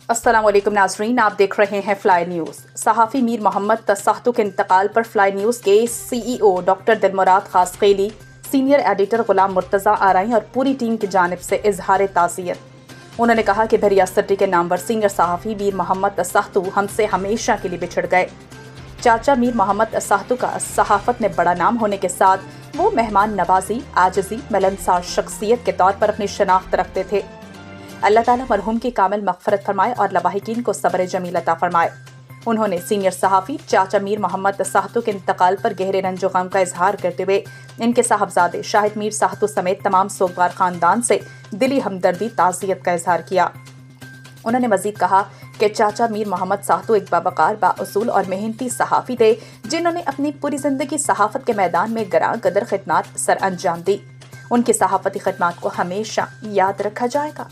السلام علیکم ناظرین، آپ دیکھ رہے ہیں فلائی نیوز۔ صحافی میر محمد سہتو کے انتقال پر فلائی نیوز کے سی ای او doctor Dilmurad خاصخیلی، senior editor Ghulam Murtaza آرائیں اور پوری ٹیم کی جانب سے اظہار تعزیت۔ انہوں نے کہا کہ بھریا سٹی کے نامور سینئر صحافی میر محمد سہتو ہم سے ہمیشہ کے لیے بچھڑ گئے۔ چاچا میر محمد سہتو کا صحافت میں بڑا نام ہونے کے ساتھ وہ مہمان نوازی، عاجزی، ملنسار شخصیت کے طور پر اپنی شناخت رکھتے تھے۔ اللہ تعالیٰ مرحوم کی کامل مغفرت فرمائے اور لواحقین کو صبر جمیل عطا فرمائے۔ انہوں نے سینئر صحافی چاچا میر محمد سہتو کے انتقال پر گہرے رنج و غم کا اظہار کرتے ہوئے ان کے صاحبزادے شاہد میر سہتو سمیت تمام سوگوار خاندان سے دلی ہمدردی، تعزیت کا اظہار کیا۔ انہوں نے مزید کہا کہ چاچا میر محمد سہتو ایک باوقار، بااصول اور محنتی صحافی تھے جنہوں نے اپنی پوری زندگی صحافت کے میدان میں گراں قدر خدمات سر انجام دی۔ ان کی صحافتی خدمات کو ہمیشہ یاد رکھا جائے گا۔